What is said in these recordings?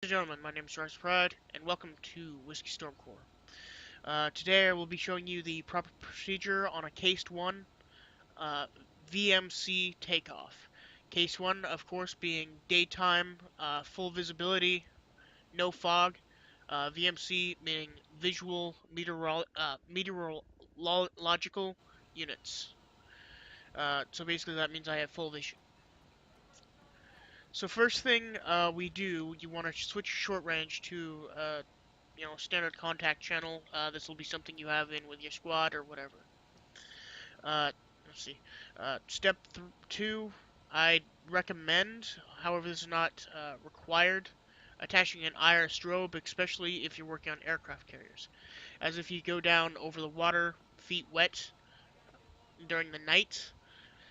and gentlemen, my name is Rise Pride, and welcome to Whiskey Storm Corps. Today I will be showing you the proper procedure on a Case 1 VMC takeoff. Case 1, of course, being daytime, full visibility, no fog. VMC meaning visual meteorological units. So basically that means I have full vision. So first thing we do, you want to switch short range to standard contact channel. This will be something you have in with your squad or whatever. Uh, let's see. Step 2, I recommend, however this is not required, attaching an IR strobe, especially if you're working on aircraft carriers. As if you go down over the water, feet wet, during the night,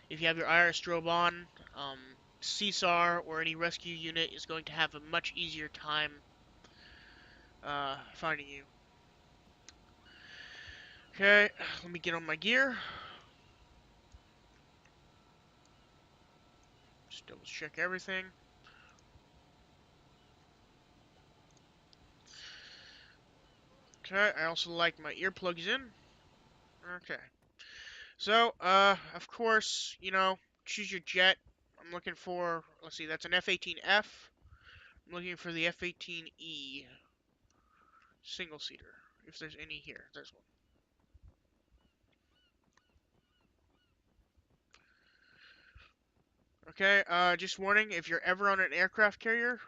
if you have your IR strobe on, CSAR or any rescue unit is going to have a much easier time finding you. Okay, let me get on my gear. Just double check everything. Okay, I also like my earplugs in. Okay. So, of course, choose your jet. I'm looking for, let's see, that's an F-18F. I'm looking for the F-18E single-seater, if there's any here. There's one. Okay, just warning, if you're ever on an aircraft carrier,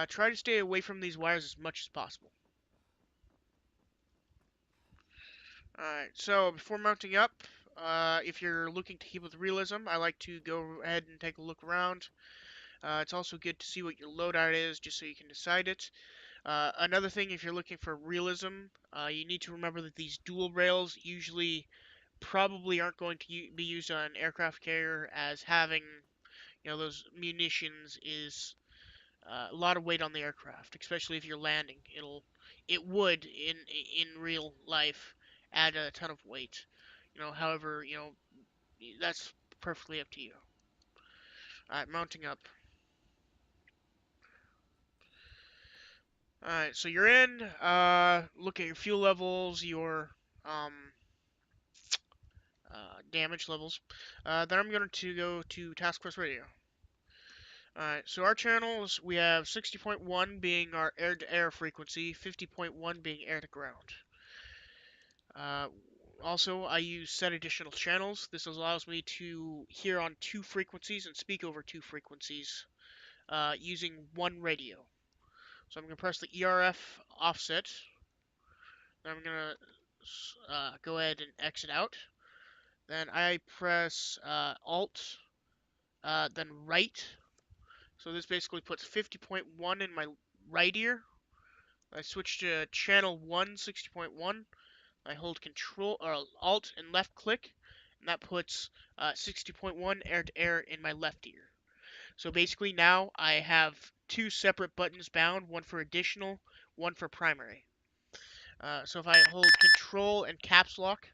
try to stay away from these wires as much as possible. Alright, so before mounting up, if you're looking to keep with realism, I like to go ahead and take a look around. It's also good to see what your loadout is, just so you can decide it. Another thing, if you're looking for realism, you need to remember that these dual rails usually probably aren't going to be used on an aircraft carrier, as having, those munitions is a lot of weight on the aircraft, especially if you're landing. It would in real life add a ton of weight. However, that's perfectly up to you. Alright, mounting up. Alright, so you're in. Look at your fuel levels, your damage levels. Then I'm going to go to Task Force Radio. Alright, so our channels, we have 60.1 being our air-to-air frequency, 50.1 being air-to-ground. Also, I use set additional channels. This allows me to hear on 2 frequencies and speak over 2 frequencies using one radio. So I'm going to press the ERF offset. Then I'm going to go ahead and exit out. Then I press Alt, then right. So this basically puts 50.1 in my right ear. I switch to channel 1, 60.1. I hold Control or Alt and left click, and that puts 60.1 air to air in my left ear. So basically now I have 2 separate buttons bound, one for additional, one for primary. So if I hold Control and Caps Lock,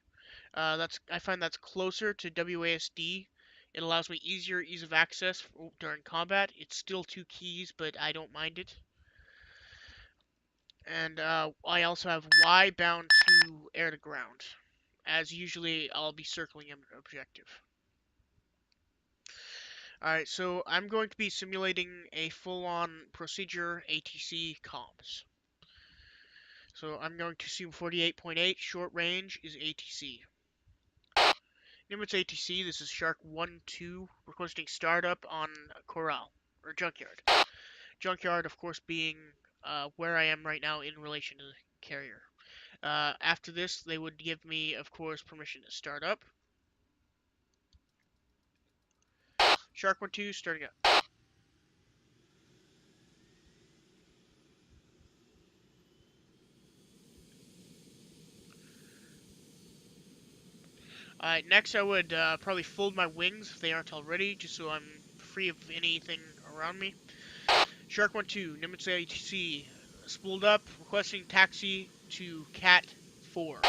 I find that's closer to WASD. It allows me ease of access during combat. It's still 2 keys, but I don't mind it. And I also have Y bound to air to ground, as usually I'll be circling an objective. Alright, so I'm going to be simulating a full-on procedure ATC comms. So I'm going to assume 48.8, short range is ATC. Nimitz ATC, this is Shark 1-2, requesting startup on Corral, or Junkyard. Junkyard, of course, being where I am right now in relation to the carrier. After this, they would give me, of course, permission to start up. Shark 1-2, starting up. Next I would probably fold my wings if they aren't already, just so I'm free of anything around me. Shark 1-2, Nimitz ATC, spooled up, requesting taxi to Cat 4.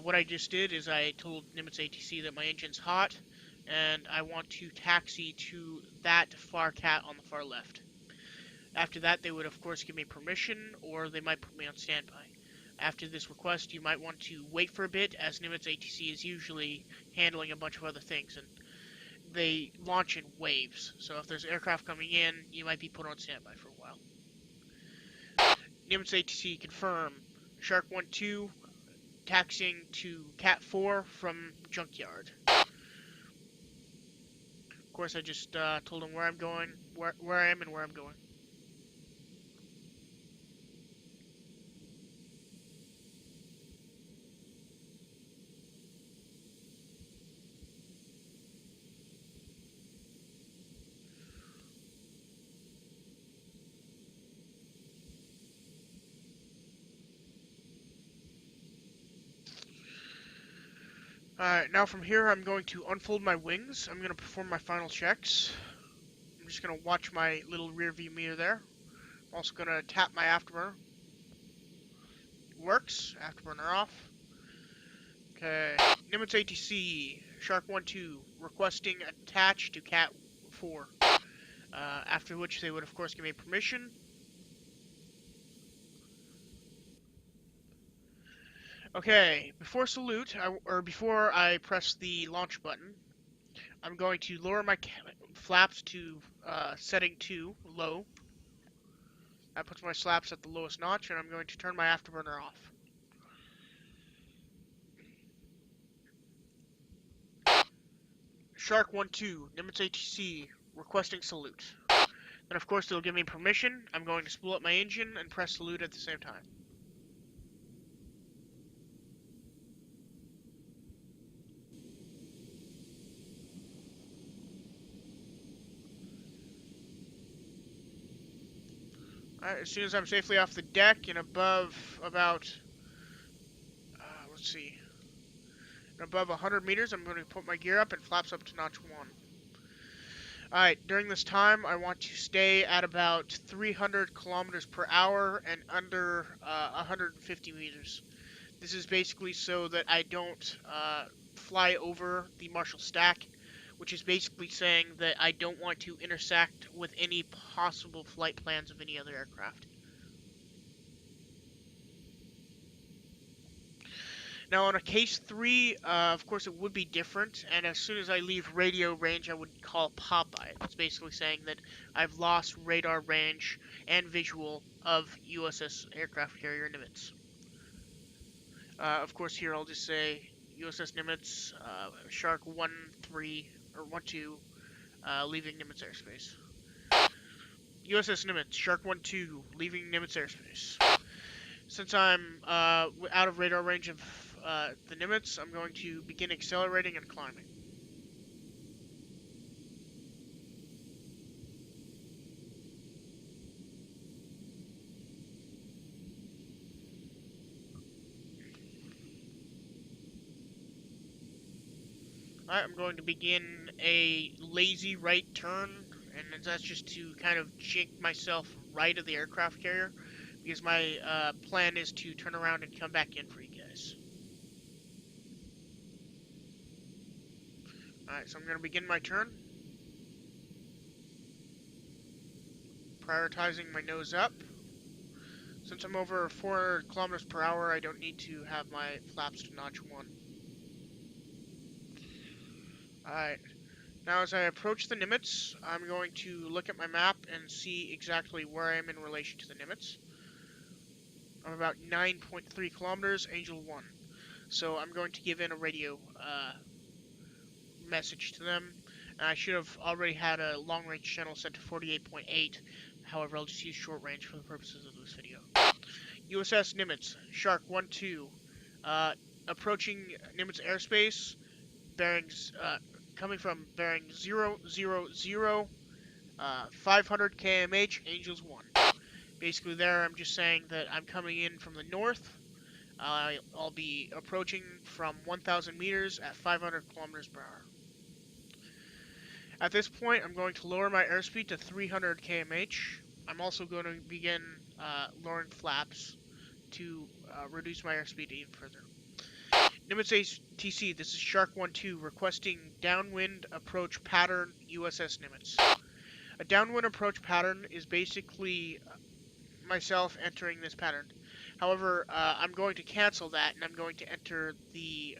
What I just did is I told Nimitz ATC that my engine's hot, and I want to taxi to that far cat on the far left. After that, they would of course give me permission, or they might put me on standby. After this request, you might want to wait for a bit, as Nimitz ATC is usually handling a bunch of other things, and they launch in waves. So if there's aircraft coming in, you might be put on standby for a while. Nimitz ATC confirm. Shark 1-2 taxiing to Cat 4 from Junkyard. Of course, I just told them where I'm going, where I am, and where I'm going. Alright, now from here I'm going to unfold my wings. I'm going to perform my final checks. I'm just going to watch my little rear view mirror there. I'm also going to tap my afterburner. Works. Afterburner off. Okay. Nimitz ATC, Shark 1-2, requesting attach to Cat 4. After which they would of course give me permission. Okay, before salute, before I press the launch button, I'm going to lower my flaps to setting 2, low. That puts my flaps at the lowest notch, and I'm going to turn my afterburner off. Shark 1-2, Nimitz ATC, requesting salute. Then of course they'll give me permission. I'm going to spool up my engine and press salute at the same time. Alright, as soon as I'm safely off the deck and above about, let's see, above 100 meters, I'm going to put my gear up and flaps up to notch 1. Alright, during this time, I want to stay at about 300 kilometers per hour and under 150 meters. This is basically so that I don't fly over the Marshall Stack, which is basically saying that I don't want to intersect with any possible flight plans of any other aircraft. Now on a Case 3, of course it would be different, and as soon as I leave radio range, I would call Popeye. It's basically saying that I've lost radar range and visual of USS aircraft carrier Nimitz. Of course here I'll just say USS Nimitz, Shark 1-3, or 1-2, leaving Nimitz airspace. USS Nimitz, Shark 1-2, leaving Nimitz airspace. Since I'm out of radar range of the Nimitz, I'm going to begin accelerating and climbing. Alright, I'm going to begin a lazy right turn, and that's just to kind of jink myself right of the aircraft carrier, because my plan is to turn around and come back in for you guys. Alright, so I'm going to begin my turn. Prioritizing my nose up. Since I'm over 400 kilometers per hour, I don't need to have my flaps to notch 1. Alright, now as I approach the Nimitz, I'm going to look at my map and see exactly where I am in relation to the Nimitz. I'm about 9.3 kilometers, Angel 1. So I'm going to give in a radio message to them. And I should have already had a long-range channel set to 48.8. However, I'll just use short range for the purposes of this video. USS Nimitz, Shark 1-2, approaching Nimitz airspace, bearings, coming from bearing 000, 500 kmh, Angels 1. Basically there, I'm just saying that I'm coming in from the north. I'll be approaching from 1,000 meters at 500 kilometers per hour. At this point, I'm going to lower my airspeed to 300 kmh. I'm also going to begin lowering flaps to reduce my airspeed even further. Nimitz ATC, this is Shark 1-2, requesting downwind approach pattern USS Nimitz. A downwind approach pattern is basically myself entering this pattern. However, I'm going to cancel that, and I'm going to enter the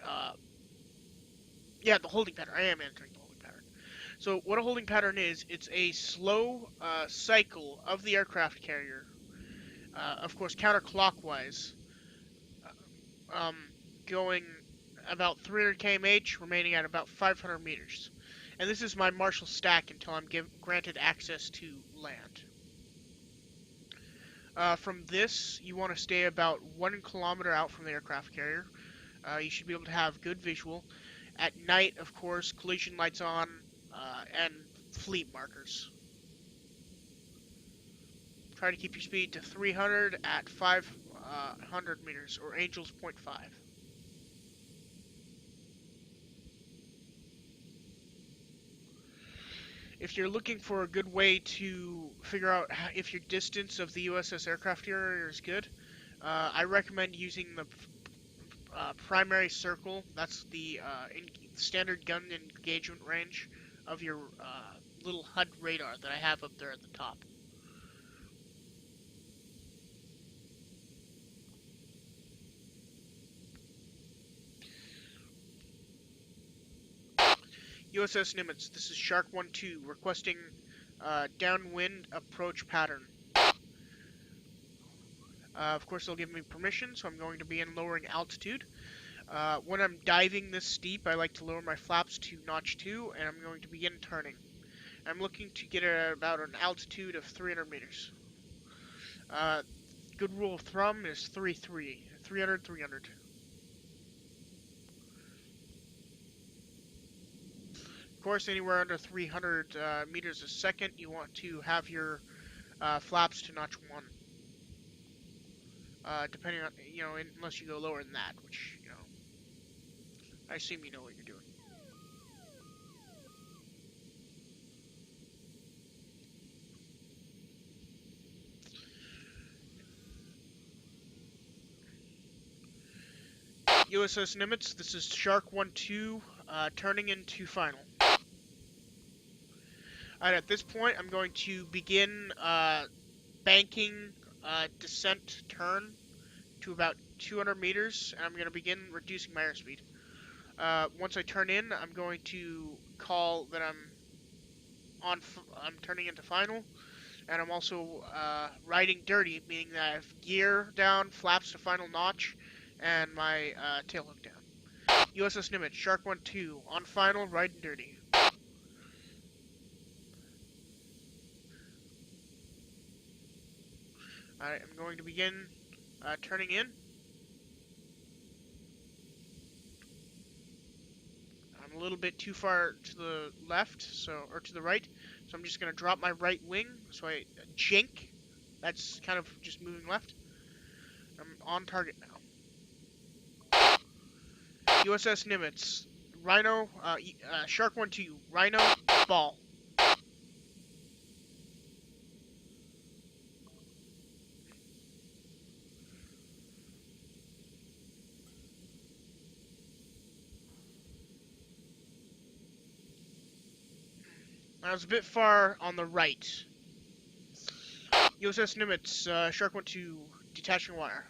holding pattern. I am entering the holding pattern. So what a holding pattern is, it's a slow cycle of the aircraft carrier, of course counterclockwise, um, going about 300 km/h, remaining at about 500 meters. And this is my Marshall stack until I'm granted access to land. From this, you want to stay about 1 kilometer out from the aircraft carrier. You should be able to have good visual. At night, of course, collision lights on, and fleet markers. Try to keep your speed to 300 at 500 meters, or Angels 0.5. If you're looking for a good way to figure out if your distance of the USS aircraft carrier is good, I recommend using the primary circle. That's the standard gun engagement range of your little HUD radar that I have up there at the top. USS Nimitz, this is Shark 1-2 requesting downwind approach pattern. Of course, they'll give me permission, so I'm going to be in lowering altitude. When I'm diving this steep, I like to lower my flaps to notch 2, and I'm going to begin turning. I'm looking to get at about an altitude of 300 meters. Good rule of thumb is 3-3. 300, 300. Of course, anywhere under 300 meters a second, you want to have your flaps to notch 1. Depending on, unless you go lower than that, which, I assume you know what you're doing. USS Nimitz, this is Shark 1-2, turning into final. Alright, at this point, I'm going to begin banking descent turn to about 200 meters, and I'm going to begin reducing my airspeed. Once I turn in, I'm going to call that I'm turning into final, and I'm also riding dirty, meaning that I have gear down, flaps to final notch, and my tail hook down. USS Nimitz, Shark 1-2, on final, riding dirty. Alright, I'm going to begin turning in. I'm a little bit too far to the left, or to the right, so I'm just going to drop my right wing, so I jink. That's kind of just moving left. I'm on target now. USS Nimitz, Rhino, Shark 1-2, Rhino, ball. I was a bit far on the right. USS Nimitz, Shark 1-2, detaching wire.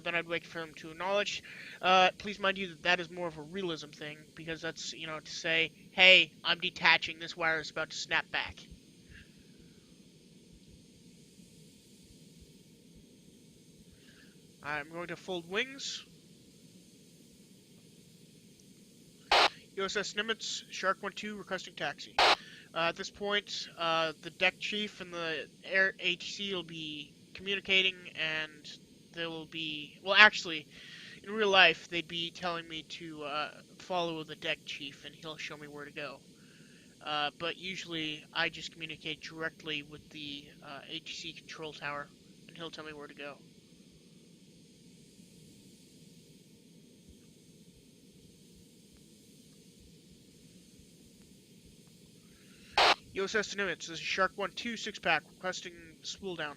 Then I'd wait for them to acknowledge. Please mind you that that is more of a realism thing, because that's, to say, hey, I'm detaching, this wire is about to snap back. I'm going to fold wings. USS Nimitz, Shark 1-2, requesting taxi. At this point, the deck chief and the air ATC will be communicating, and they will be... Well, actually, in real life, they'd be telling me to follow the deck chief, and he'll show me where to go. But usually, I just communicate directly with the ATC control tower, and he'll tell me where to go. USS Nimitz, this is Shark 1-2, 6-pack, requesting spool down.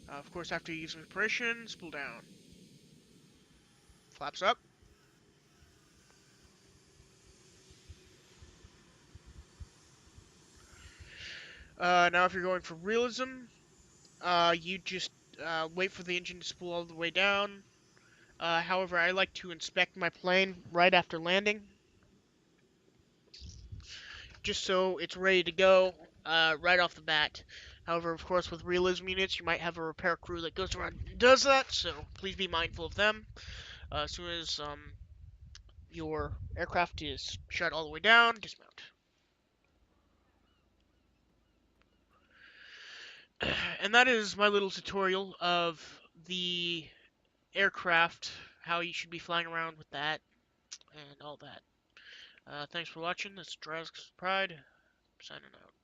Of course, after using permission, spool down. Flaps up. Now if you're going for realism, you just wait for the engine to spool all the way down. However, I like to inspect my plane right after landing, just so it's ready to go right off the bat. However, of course, with realism units, you might have a repair crew that goes around and does that, so please be mindful of them. As soon as your aircraft is shut all the way down, dismount. And that is my little tutorial of the aircraft, how you should be flying around with that, and all that. Thanks for watching. This is Drask Pride, signing out.